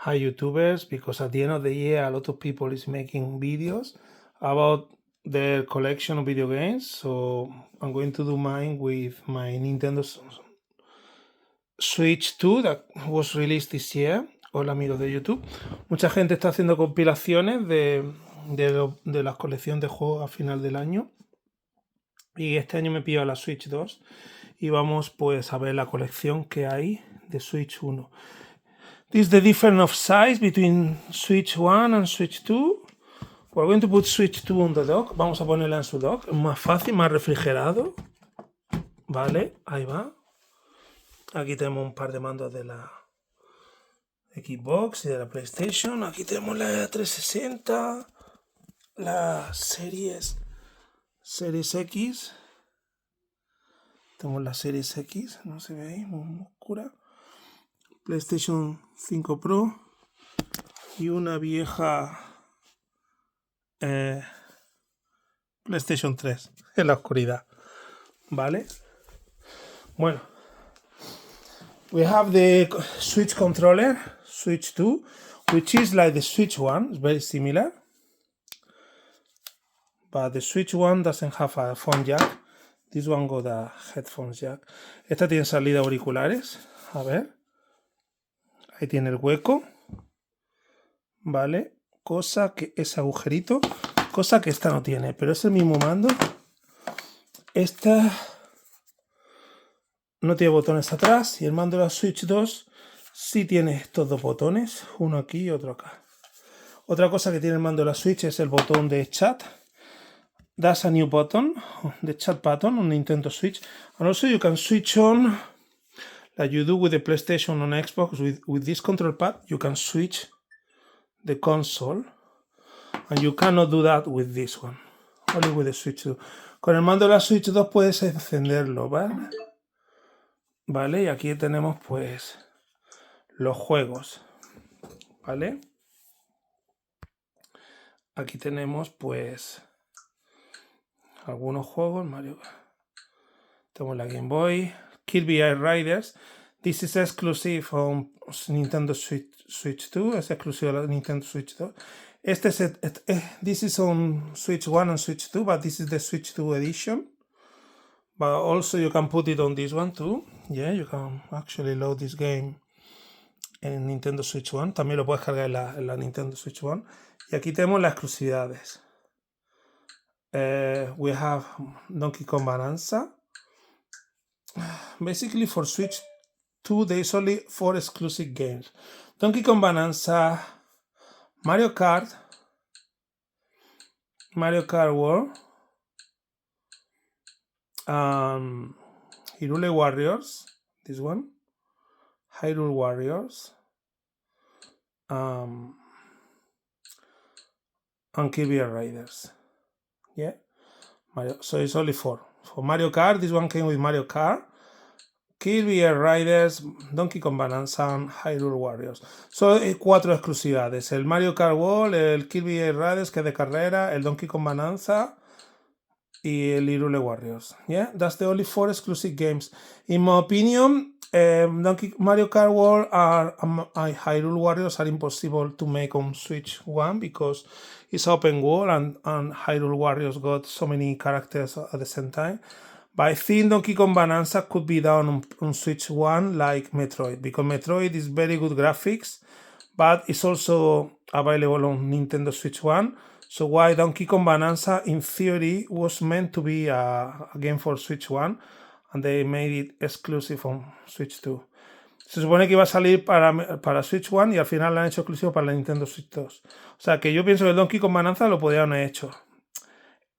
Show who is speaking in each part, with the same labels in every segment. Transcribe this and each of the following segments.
Speaker 1: Hi YouTubers, because at the end of the year a lot of people is making videos about their collection of video games, so I'm going to do mine with my Nintendo Switch 2 that was released this year. Hola amigos de YouTube. Mucha gente está haciendo compilaciones de la colección de juegos a final del año, y este año me pillo la Switch 2 y vamos pues a ver la colección que hay de Switch 1. This is the difference of size between Switch 1 and Switch 2. We're going to put Switch 2 on the dock. Vamos a ponerla en su dock. Más fácil, más refrigerado. Vale, ahí va. Aquí tenemos un par de mandos de la Xbox y de la PlayStation. Aquí tenemos la 360, la Series X. Tenemos la Series X, no se ve ahí, muy oscura. PlayStation 5 Pro y una vieja PlayStation 3 en la oscuridad. ¿Vale? Bueno. We have the Switch controller, Switch 2, which is like the Switch 1, it's very similar. But the Switch 1 doesn't have a phone jack. This one got a headphones jack. Esta tiene salida auriculares. A ver. Ahí tiene el hueco. Vale. Cosa que ese agujerito. Cosa que esta no tiene. Pero es el mismo mando. Esta no tiene botones atrás. Y el mando de la Switch 2 sí tiene estos dos botones. Uno aquí y otro acá. Otra cosa que tiene el mando de la Switch es el botón de chat. That's a new button, the chat button on Nintendo Switch. And also you can switch on, like you do with the PlayStation on Xbox, with this control pad, you can switch the console. And you cannot do that with this one, only with the Switch 2. Con el mando de la Switch 2 puedes encenderlo, ¿vale? Vale, y aquí tenemos pues los juegos, ¿vale? Aquí tenemos pues algunos juegos, Mario. Tenemos la Game Boy, Kirby Air Riders. This is exclusive on Nintendo Switch 2. Es exclusivo de la Nintendo Switch 2. This is on Switch 1 and Switch 2, but this is the Switch 2 edition. But also you can put it on this one too. Yeah, you can actually load this game en Nintendo Switch 1. También lo puedes cargar en la Nintendo Switch 1. Y aquí tenemos las exclusividades. We have Donkey Kong Bonanza. Basically for Switch 2 there's only 4 exclusive games. Donkey Kong Bonanza, Mario Kart World, Hyrule Warriors, this one, Hyrule Warriors, and Kirby Air Riders. Yeah, so it's only 4. For Mario Kart, this one came with Mario Kart, Kirby Air Riders, Donkey Kong Bonanza, and Hyrule Warriors. So 4 exclusividades. El Mario Kart World, el Kirby Air Riders, que es de carrera, el Donkey Kong Bonanza y el Hyrule Warriors. Yeah, that's the only 4 exclusive games. In my opinion, Mario Kart World and Hyrule Warriors are impossible to make on Switch 1 because it's open world and Hyrule Warriors got so many characters at the same time. But I think Donkey Kong Bonanza could be done on Switch 1 like Metroid, because Metroid is very good graphics, but it's also available on Nintendo Switch 1. So why Donkey Kong Bonanza, in theory, was meant to be a game for Switch 1, and they made it exclusive on Switch 2. Se supone que iba a salir para Switch 1 y al final lo han hecho exclusivo para la Nintendo Switch 2. O sea que yo pienso que el Donkey Kong Bonanza lo podrían haber hecho.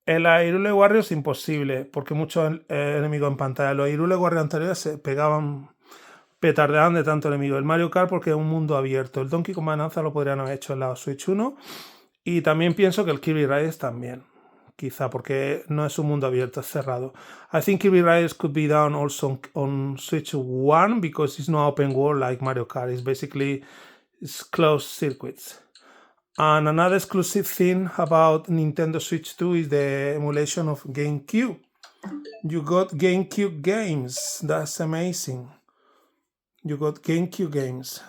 Speaker 1: El Hyrule Warriors imposible, porque muchos enemigos en pantalla. Los Hyrule Warriors anteriores se pegaban, petardeaban de tanto enemigo. El Mario Kart porque es un mundo abierto. El Donkey Kong Bonanza lo podrían haber hecho en la Switch 1. Y también pienso que el Kirby Riders también. Quizá porque no es un mundo abierto, es cerrado. I think Kirby Riders could be done also on Switch 1 because it's not open world like Mario Kart. It's closed circuits. And another exclusive thing about Nintendo Switch 2 is the emulation of GameCube. You got GameCube games. That's amazing. You got GameCube games.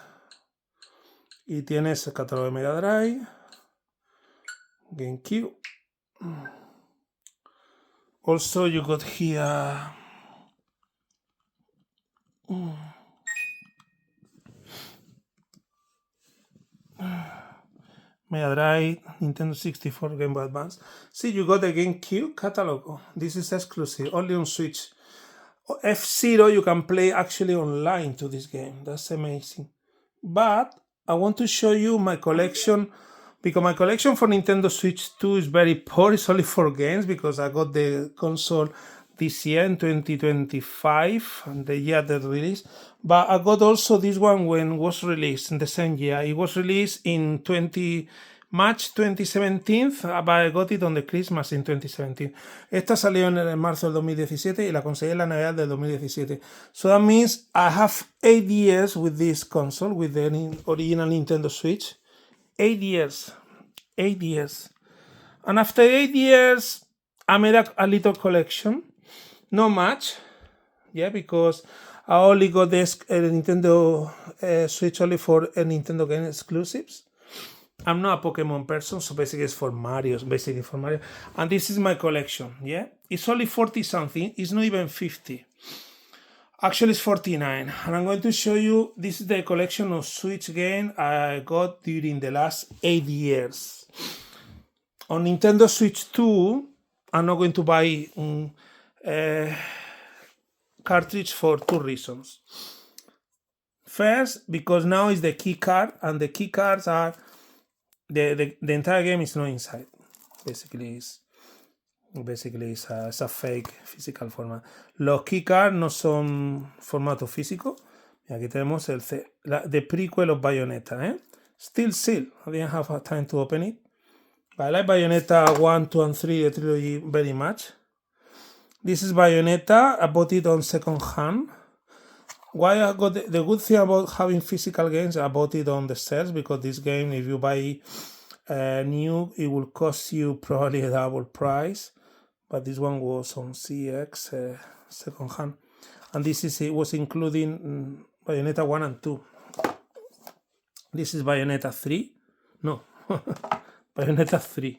Speaker 1: Y tienes el catálogo de Mega Drive, GameCube. Also, you got here Mega Drive, Nintendo 64, Game Boy Advance. See, you got the GameCube catalog. This is exclusive, only on Switch. F-Zero, you can play actually online to this game. That's amazing. But I want to show you my collection, because my collection for Nintendo Switch 2 is very poor. It's only 4 games because I got the console this year in 2025, and the year that released. But I got also this one when it was released in the same year. It was released in March 2017, but I got it on the Christmas in 2017. Esta salió en el marzo del 2017 y la conseguí en la Navidad del 2017. So that means I have 8 years with this console, with the original Nintendo Switch. 8 years. 8 years. And after 8 years, I made a little collection. Not much. Yeah, because I only got this Nintendo Switch only for Nintendo game exclusives. I'm not a Pokemon person, so basically it's for Mario. And this is my collection, yeah? It's only 40 something, it's not even 50. Actually, it's 49. And I'm going to show you, this is the collection of Switch games I got during the last 8 years. On Nintendo Switch 2, I'm not going to buy cartridge for 2 reasons. First, because now is the key card, and the key cards are the entire game is not inside. Basically, it's a fake physical format. Los keycards no son formato físico. Y aquí tenemos the prequel of Bayonetta. Still Seal. I didn't have time to open it. But I like Bayonetta 1, 2, and 3, the trilogy, very much. This is Bayonetta. I bought it on second hand. Why I got the good thing about having physical games, I bought it on the sales, because this game, if you buy new, it will cost you probably a double price. But this one was on CX second hand, and it was including Bayonetta 1 and 2. This is Bayonetta 3. No, Bayonetta 3.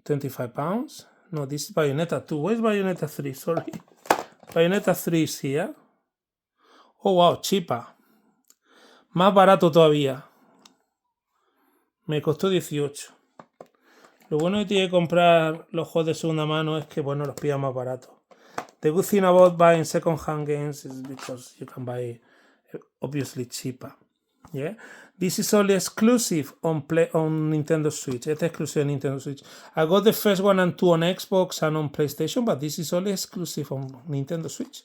Speaker 1: £25. No, this is Bayonetta 2. Where's Bayonetta 3? Sorry. Bayonetta 3 is here. Oh, wow, cheaper. Más barato todavía. Me costó 18. Lo bueno que tiene que comprar los juegos de segunda mano es que, bueno, los pilla más baratos. The good thing about buying second-hand games is because you can buy obviously cheaper. Yeah, this is only exclusive on Nintendo Switch. It's exclusive on Nintendo Switch. I got the first 1 and 2 on Xbox and on PlayStation, but this is only exclusive on Nintendo Switch.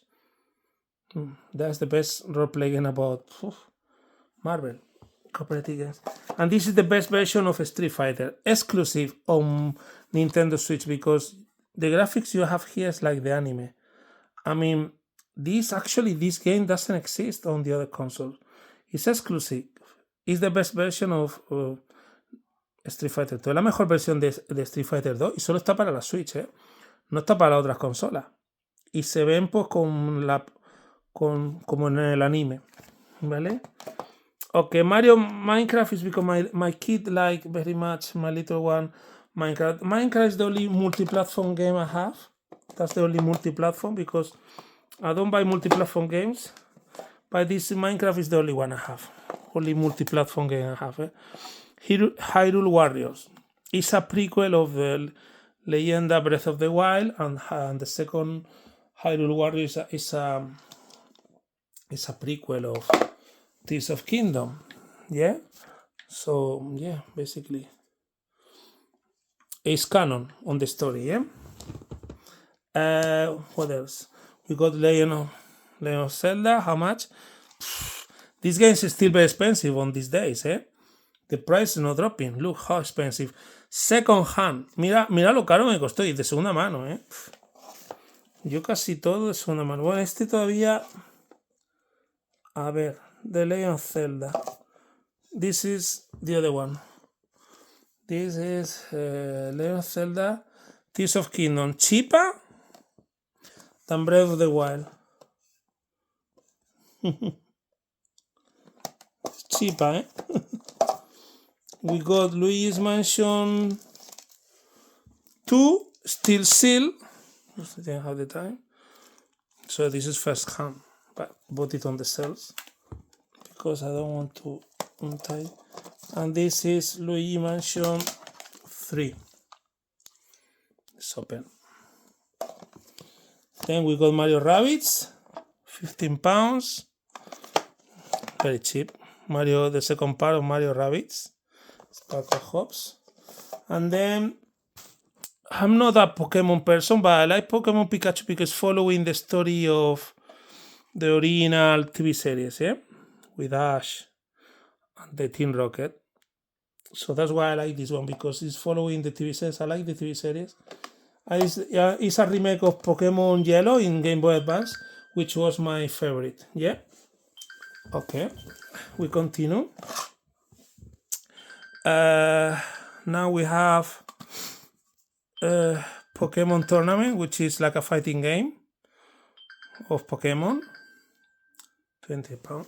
Speaker 1: That's the best role-play game about Marvel cooperative games. And this is the best version of Street Fighter, exclusive on Nintendo Switch, because the graphics you have here is like the anime. I mean, this game doesn't exist on the other console. It's exclusive. It's the best version of Street Fighter 2. Es la mejor versión de Street Fighter 2 y solo está para la Switch, no está para otras consolas. Y se ven pues como en el anime, ¿vale? Okay, Minecraft is because my kid like very much, my little one, Minecraft. Minecraft is the only multi-platform game I have. That's the only multi-platform, because I don't buy multi-platform games. But this Minecraft is the only one I have. Only multi-platform game I have. Hyrule Warriors. It's a prequel of the Leyenda Breath of the Wild, and the second Hyrule Warriors is a prequel of Tears of Kingdom. Yeah? So, yeah, basically. It's canon on the story, yeah? What else? We got Legend of Zelda. How much? This game is still very expensive on these days, The price is not dropping. Look how expensive. Second hand. Mira lo caro me costó. Y de segunda mano, Yo casi todo de segunda mano. Bueno, este todavía... A ver, The Legend of Zelda. This is the other one. This is Legend of Zelda Tears of Kingdom. Cheaper than Breath of the Wild. cheaper, eh? We got Luigi's Mansion 2, Still Seal. I didn't have the time. So this is first hand, but bought it on the sales because I don't want to untie. And this is Luigi Mansion 3. It's open. Then we got Mario Rabbids, £15. Very cheap. Mario, the second part of Mario Rabbids. Sparkle Hops. And then I'm not a Pokemon person, but I like Pokemon Pikachu because following the story of the original TV series, yeah? With Ash and the Team Rocket. So that's why I like this one, because it's following the TV series. I like the TV series. And it's a remake of Pokemon Yellow in Game Boy Advance, which was my favorite. Yeah? Okay. We continue. Now we have Pokemon Tournament, which is like a fighting game of Pokemon. £20.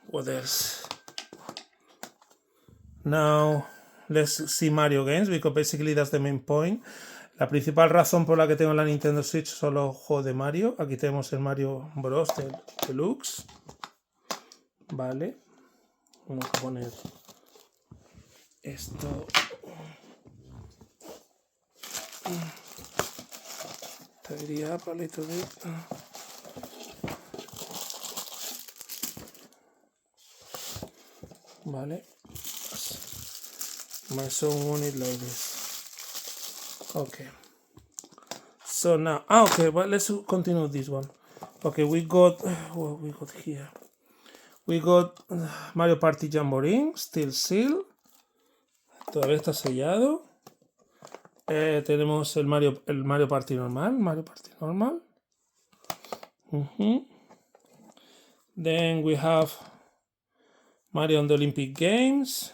Speaker 1: What else? Now let's see Mario games, because basically that's the main point. La principal razón por la que tengo la Nintendo Switch son los juegos de Mario. Aquí tenemos el Mario Bros. Deluxe. Vale. Vamos a poner esto. Tidy up a little bit. Vale. My son want it like this. Okay. So now, okay, but let's continue this one. Okay, we got what we got here. We got Mario Party Jamboree, Still Seal. Todavía está sellado. Tenemos el Mario Party normal. Then we have Mario on the Olympic Games.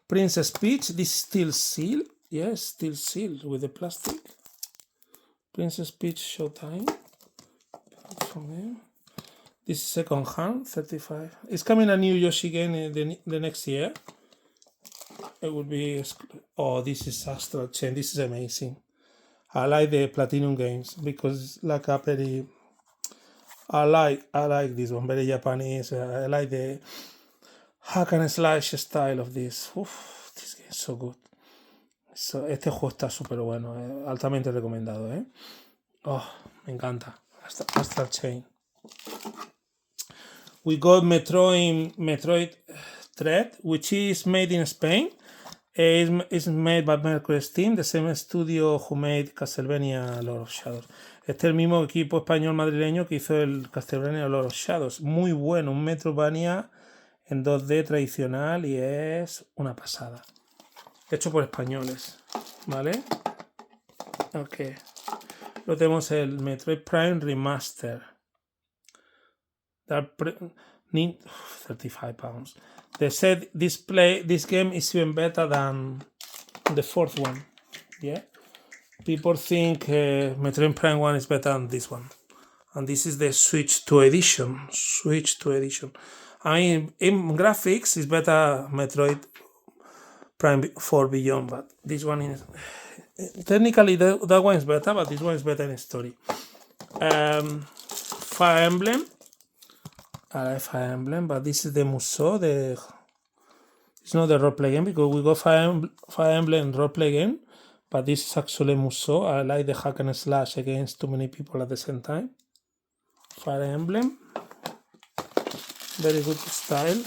Speaker 1: Princess Peach. This is Still Seal. Yes, Still Sealed with the plastic. Princess Peach Showtime. This is second hand, 35. It's coming a new Yoshi game the next year. It will be. Oh, this is Astral Chain. This is amazing. I like the Platinum games because it's like a very. I like this one, very Japanese. I like the hack and slash style of this. Uf, this game is so good. So, este juego está súper bueno, altamente recomendado, ¿eh? Oh, me encanta. Astral Chain. We got Metroid Dread, which is made in Spain. It's made by Mercury Steam, the same studio who made Castlevania Lord of Shadows. Este es el mismo equipo español madrileño que hizo el Castlevania Lord of Shadows. Muy bueno, un Metroidvania en 2D tradicional y es una pasada. Hecho por españoles, ¿vale? Ok. Lo tenemos el Metroid Prime Remaster. £35. They said this game is even better than the fourth one. Yeah. People think Metroid Prime 1 is better than this one. And this is the Switch 2 edition. I mean, in graphics, it's better Metroid Prime 4 Beyond, but this one is technically that one is better, but this one is better in story. Fire Emblem. I like Fire Emblem, but this is the Musou. It's not the roleplay game because we got Fire Emblem roleplay game, but this is actually Musou. I like the hack and slash against too many people at the same time. Fire Emblem, very good style.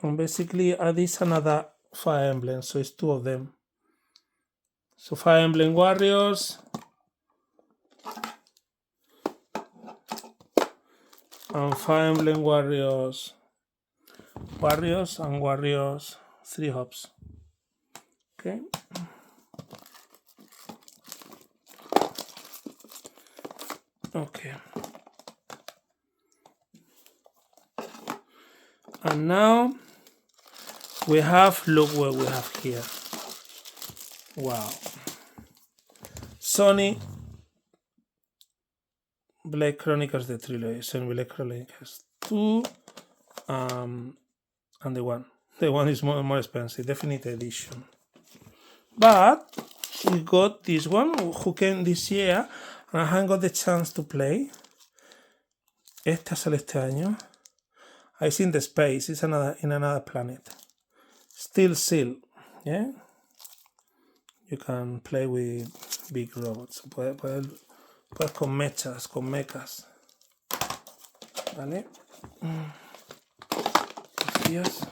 Speaker 1: And basically, this is another Fire Emblem, so it's two of them. So Fire Emblem Warriors and Fire Emblem Warriors and Warriors 3 Hops. Okay. Okay. And now we have, look what we have here. Wow. Sony Blade Chronicles the trilogy, Blade Chronicles 2, and the one is more expensive, Definitive Edition. But we got this one who came this year, and I haven't got the chance to play. Esta sale este año. It's in the space, it's in another planet. Still Seal, yeah? You can play with big robots. Puedes con mechas. ¿Vale? Gracias.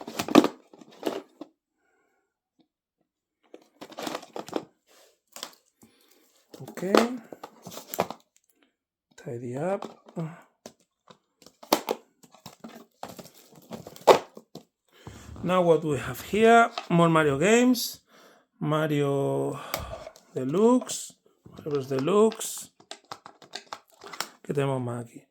Speaker 1: Okay. Tidy up. Now what we have here, more Mario games. Mario Deluxe. Mario's Deluxe. ¿Qué tenemos más aquí?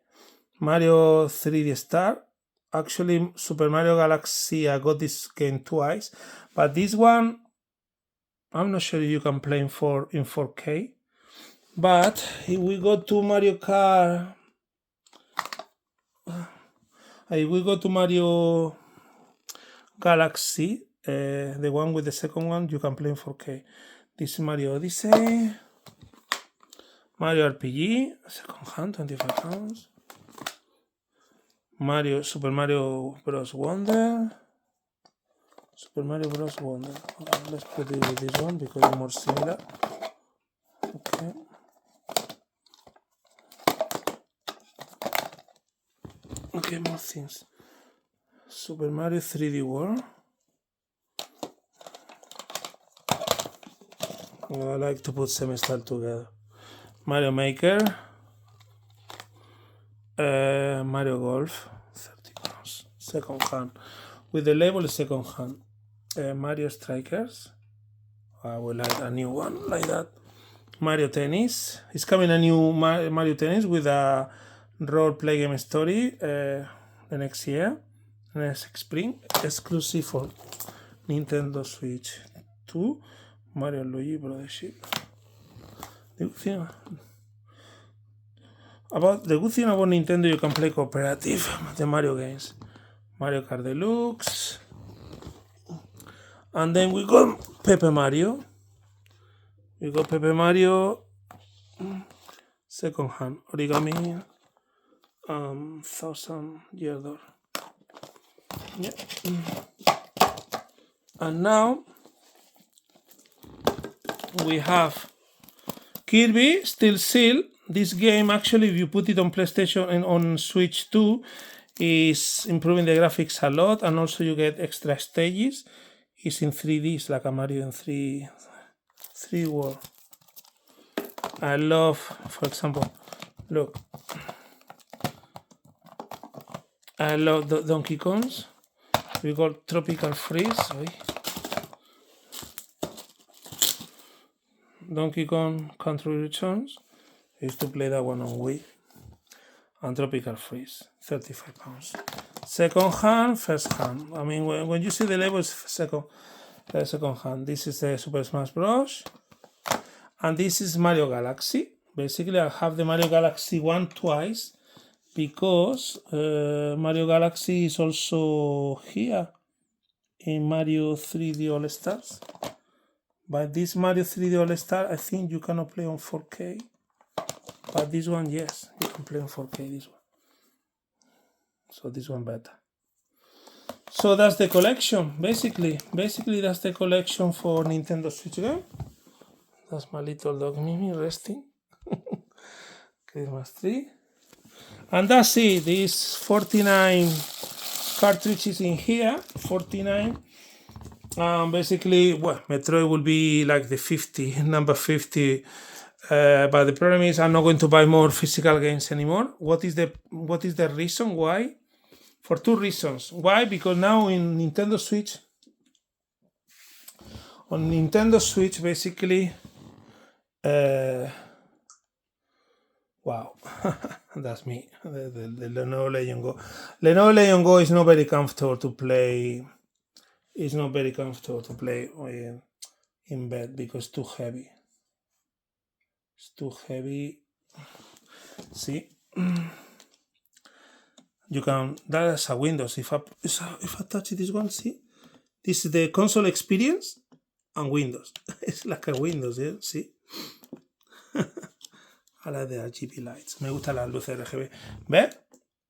Speaker 1: Mario 3D Star. Actually, Super Mario Galaxy, I got this game twice. But this one, I'm not sure if you can play in 4K. But if we go to Mario Kart, if we go to Mario Galaxy, the one with the second one, you can play in 4K. This is Mario Odyssey, Mario RPG, second hand, £25. Super Mario Bros. Wonder. Super Mario Bros. Wonder. Okay, let's put it with this one because it's more similar. Okay. Okay, more things. Super Mario 3D World. I like to put semi-style together. Mario Maker. Mario Golf. £30. Second hand. With the label second hand. Mario Strikers. I would like a new one like that. Mario Tennis. It's coming a new Mario Tennis with a role-play game story the next year. Next spring. Exclusive for Nintendo Switch 2. Mario and Luigi Brothership. The good thing about Nintendo, you can play cooperative the Mario games. Mario Kart Deluxe. And then we got Pepe Mario. We got Pepe Mario second hand. Origami 1000-year door. Yeah. And now we have Kirby Still Seal. This game, actually, if you put it on PlayStation and on Switch 2, is improving the graphics a lot, and also you get extra stages. It's in 3D, it's like a Mario in 3 world. I love, for example, look. I love the Donkey Kongs. We got Tropical Freeze. Donkey Kong Country Returns. I used to play that one on Wii. And Tropical Freeze, £35. Second hand, first hand. I mean, when you see the label, it's second hand. This is the Super Smash Bros. And this is Mario Galaxy. Basically, I have the Mario Galaxy one twice because Mario Galaxy is also here in Mario 3D All Stars. But this Mario 3D All Star, I think you cannot play on 4K. But this one, yes, you can play on 4K, this one. So this one better. So that's the collection, basically. Basically, that's the collection for Nintendo Switch game. That's my little dog Mimi resting. Christmas tree. And that's it. These 49 cartridges in here, 49. Basically, well, Metroid will be like the number 50. But the problem is I'm not going to buy more physical games anymore. What is the reason why? For two reasons. Why? Because now in Nintendo Switch, basically, wow, that's me. The Lenovo Legion Go. Lenovo Legion Go is not very comfortable to play. It's not very comfortable to play in bed because it's too heavy. It's too heavy. See, you can, that's a Windows. If I touch this one, see? This is the console experience and Windows. It's like a Windows, ¿eh? See? A la de RGB lights. Me gustan las luces RGB. ¿Ves?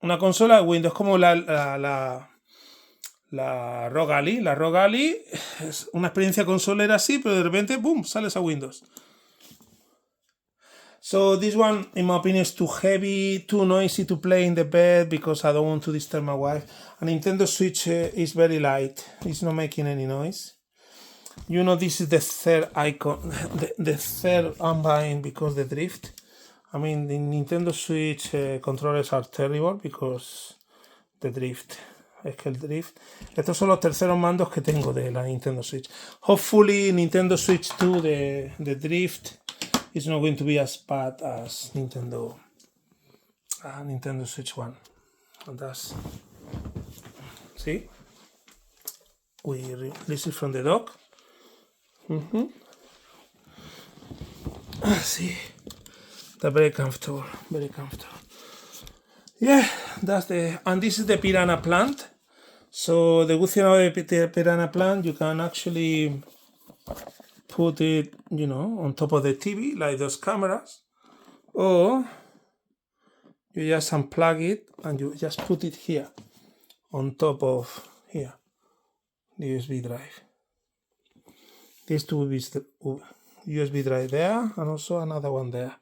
Speaker 1: Una consola Windows, como la ROG Ally. La ROG Ally es una experiencia consolera así, pero de repente, boom, sales a Windows. So this one, in my opinion, is too heavy, too noisy to play in the bed because I don't want to disturb my wife. A Nintendo Switch is very light. It's not making any noise. You know, this is the third icon, the third I'm buying because the drift. I mean, the Nintendo Switch controllers are terrible because the drift. Es que el drift. Estos son los terceros mandos que tengo de la Nintendo Switch. Hopefully, Nintendo Switch 2, the drift is not going to be as bad as Nintendo Switch 1. And that's. See? We release it from the dock. See? They're very comfortable. Very comfortable. Yeah, that's and this is the piranha plant. So the good thing about the piranha plant, you can actually put it, you know, on top of the TV, like those cameras. Or you just unplug it and you just put it here, on top of here, the USB drive. These two USB drive there, and also another one there.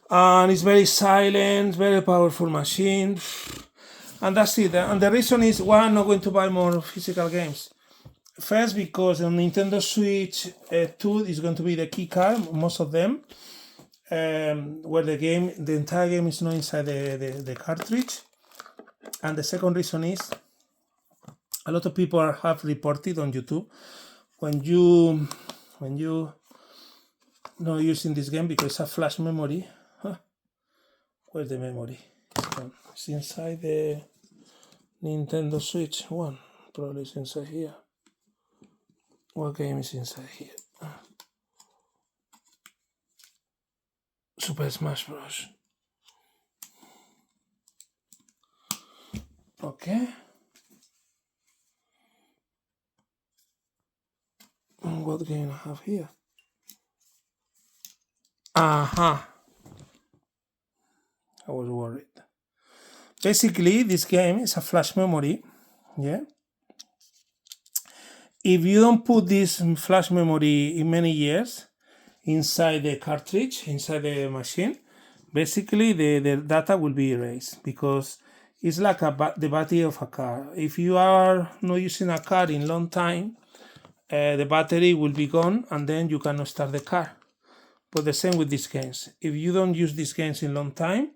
Speaker 1: And it's very silent, very powerful machine. And that's it. And the reason is why I'm not going to buy more physical games. First, because on Nintendo Switch 2 is going to be the key card, most of them, where the entire game is not inside the cartridge. And the second reason is a lot of people have reported on YouTube when you not using this game because it's a flash memory. Where's the memory? It's inside the Nintendo Switch 1. Probably it's inside here. What game is inside here? Super Smash Bros. Okay. And what game I have here? Aha. I was worried. Basically, this game is a flash memory. Yeah. If you don't put this flash memory in many years inside the cartridge, inside the machine, basically the data will be erased because it's like the battery of a car. If you are not using a car in long time, the battery will be gone and then you cannot start the car. But the same with these games. If you don't use these games in long time,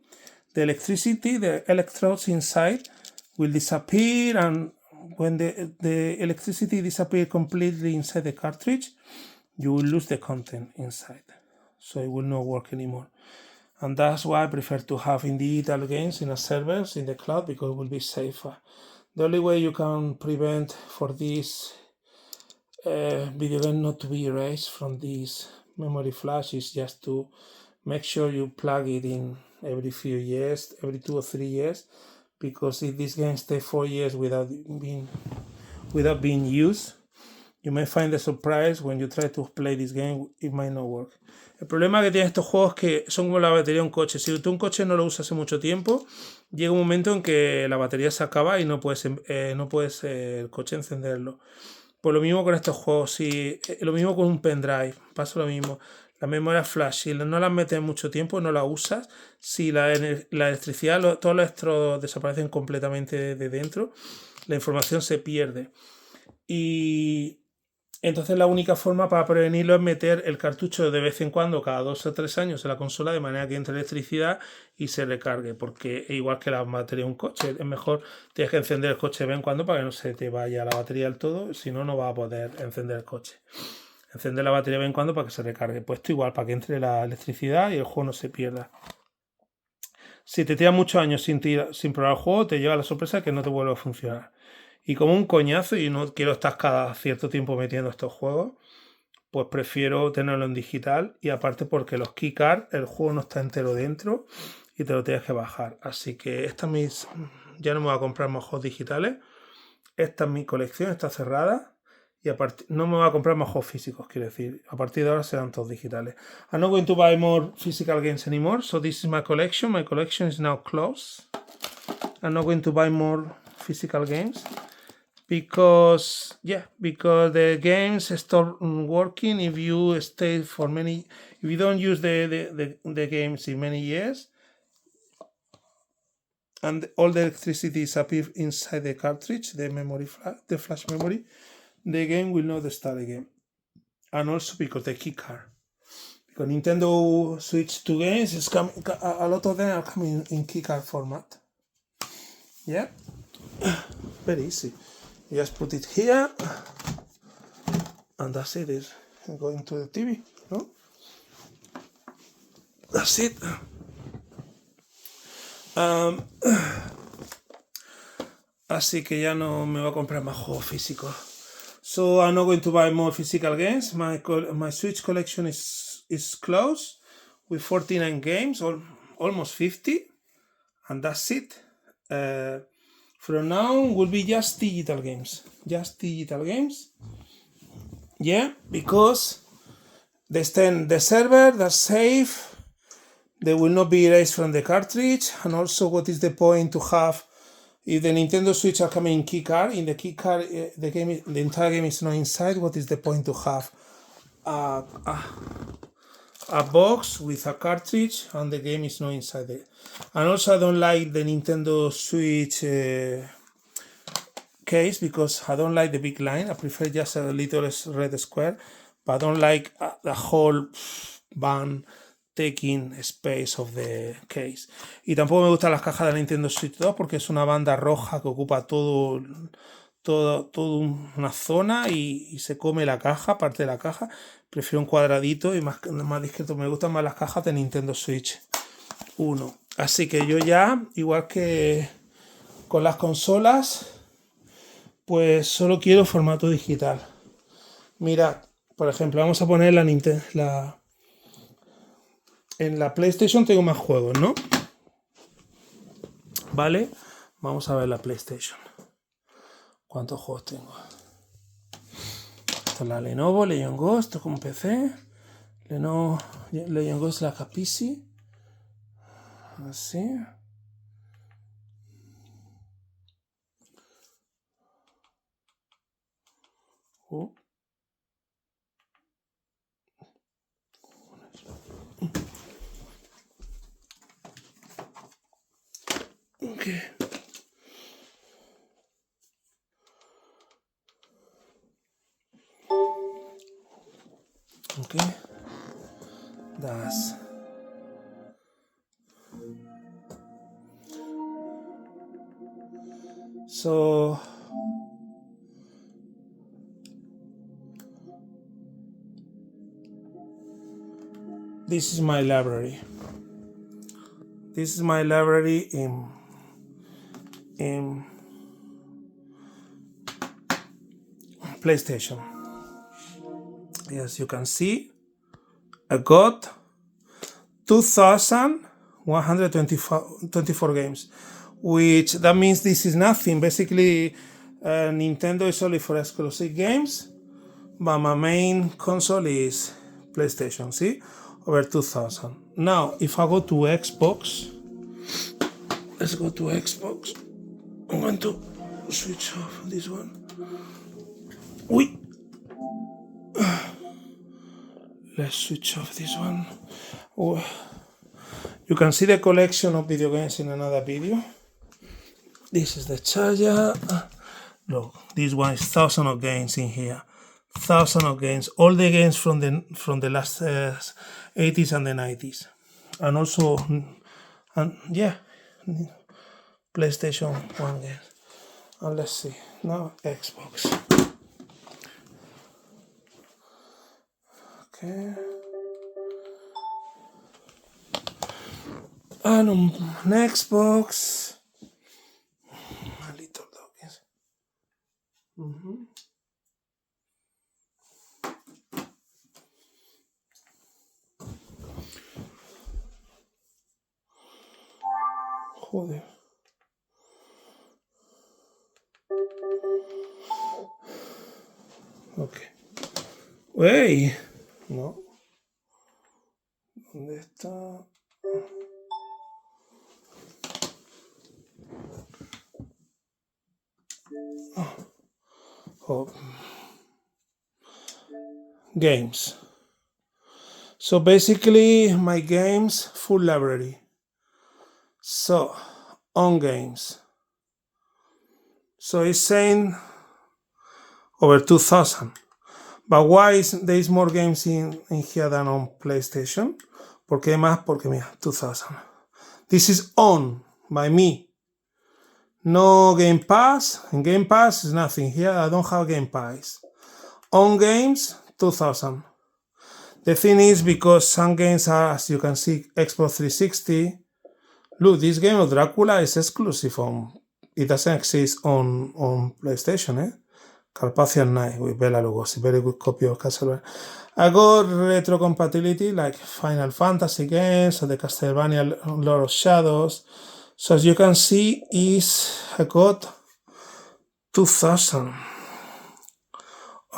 Speaker 1: the electricity, the electrodes inside will disappear, and when the electricity disappears completely inside the cartridge, you will lose the content inside. So it will not work anymore. And that's why I prefer to have in digital games in a servers in the cloud because it will be safer. The only way you can prevent for this video game not to be erased from this memory flash is just to make sure you plug it in every few years, every 2 or 3 years, because if this game stays 4 years without being used, you may find the surprise when you try to play this game, it might not work. El problema que tienen estos juegos es que son como la batería de un coche. Si tú un coche no lo usas hace mucho tiempo, llega un momento en que la batería se acaba y no puedes el coche encenderlo. Pues lo mismo con estos juegos, lo mismo con un pendrive, pasa lo mismo. La memoria flash, si no la metes mucho tiempo, no la usas. Si la electricidad, todos los electrodos desaparecen completamente de dentro, la información se pierde. Y entonces la única forma para prevenirlo es meter el cartucho de vez en cuando, cada 2 o 3 años en la consola, de manera que entre electricidad y se recargue, porque es igual que la batería de un coche. Es mejor, tienes que encender el coche de vez en cuando para que no se te vaya la batería del todo, si no, no vas a poder encender el coche. Encender la batería de vez en cuando para que se recargue. Pues esto igual, para que entre la electricidad y el juego no se pierda. Si te tiras muchos años sin probar el juego, te lleva la sorpresa que no te vuelve a funcionar. Y como un coñazo, y no quiero estar cada cierto tiempo metiendo estos juegos, pues prefiero tenerlo en digital. Y aparte porque los keycards, el juego no está entero dentro y te lo tienes que bajar. Así que ya no me voy a comprar más juegos digitales. Esta es mi colección, está cerrada. Y no me voy a comprar más juegos físicos, quiero decir. A partir de ahora serán todos digitales. I'm not going to buy more physical games anymore. So this is my collection. My collection is now closed. I'm not going to buy more physical games. Because the games stop working if you stay for if you don't use the games in many years, and all the electricity disappears inside the cartridge, the flash memory, the game will not start again. And also because the key card, because Nintendo Switch 2 games is coming, a lot of them are coming in key card format. Yeah, very easy. You just put it here, and that's it. It's going to the TV, no? That's it. Así que ya no me voy a comprar más juegos físicos. So I'm not going to buy more physical games. My Switch collection is closed with 49 games, or almost 50, and that's it. From now will be just digital games. Yeah, because they stay in the server, that's safe. They will not be erased from the cartridge. And also, what is the point to have, if the Nintendo Switch are coming in key card, in the key card, the entire game is not inside, what is the point to have a box with a cartridge and the game is not inside it? And also, I don't like the Nintendo Switch case, because I don't like the big line. I prefer just a little red square, but I don't like the whole band taking space of the case. Y tampoco me gustan las cajas de la Nintendo Switch 2 porque es una banda roja que ocupa toda una zona y se come la caja, parte de la caja. Prefiero un cuadradito y más discreto. Me gustan más las cajas de Nintendo Switch 1. Así que yo ya, igual que con las consolas, pues solo quiero formato digital. Mirad, por ejemplo, vamos a poner en la PlayStation tengo más juegos, ¿no? Vale, vamos a ver la PlayStation. ¿Cuántos juegos tengo? Esto es la Lenovo Legion Go, esto es como PC. Lenovo Legion Go es la Capici. Así. Okay. Okay. That's so. This is my library. This is my library in PlayStation. As you can see, I got 2,124 games, which that means this is nothing. Basically, Nintendo is only for exclusive games, but my main console is PlayStation. See, over 2,000. Now, if I go to Xbox, let's go to Xbox. I'm going to switch off this one. Let's switch off this one. You can see the collection of video games in another video. This is the charger. Look, this one is thousands of games in here. Thousands of games. All the games from the last 80s and the 90s. And also, PlayStation 1 games. And let's see. Now Xbox. Okay. And on Xbox, a little dog, yes. Joder. Ok. ¡Wey! No. ¿Dónde está? Oh. Games. So basically my games full library. So on games. So it's saying over 2000. But why there is more games in here than on PlayStation? ¿Por qué más? Porque mira, 2000. This is owned by me. No Game Pass. In Game Pass is nothing. Here I don't have Game Pass. On games, 2000. The thing is because some games are, as you can see, Xbox 360. Look, this game of Dracula is exclusive on. It doesn't exist on PlayStation, eh? Carpathian Night with Bela Lugosi, very good copy of Castlevania. I got retro compatibility like Final Fantasy games or the Castlevania Lord of Shadows. So as you can see, I got 2000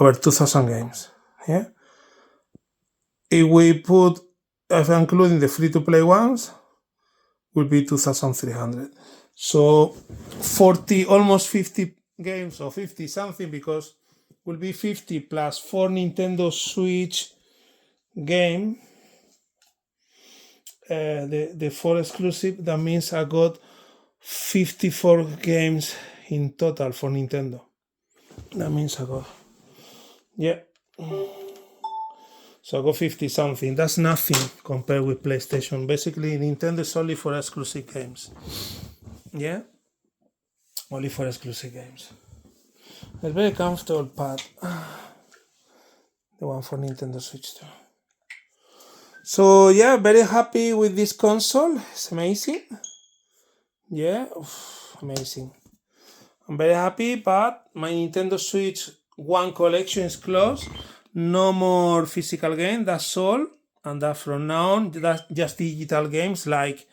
Speaker 1: over 2000 games. Yeah. If including the free-to-play ones, will be 2,300. So 40, almost 50 games or 50 something, because will be 50 plus 4 Nintendo Switch game, the 4 exclusive. That means I got 54 games in total for Nintendo. That means I got, yeah. So I got 50 something. That's nothing compared with PlayStation. Basically, Nintendo is only for exclusive games. Yeah, only for exclusive games. A very comfortable pad. The one for Nintendo Switch too. So yeah, very happy with this console. It's amazing. Yeah, amazing. I'm very happy, but my Nintendo Switch One collection is closed. No more physical game, that's all. And that from now on, that's just digital games like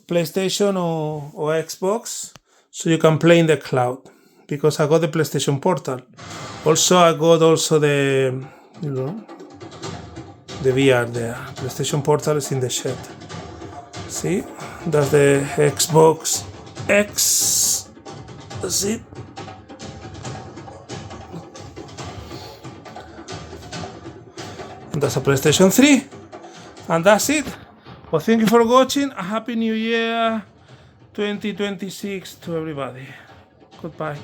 Speaker 1: PlayStation or Xbox. So you can play in the cloud. Because I got the PlayStation Portal. Also, I got the VR there. PlayStation Portal is in the shed. See? That's the Xbox X. That's it. And that's a PlayStation 3. And that's it. Well, thank you for watching. A Happy New Year 2026 to everybody. Goodbye.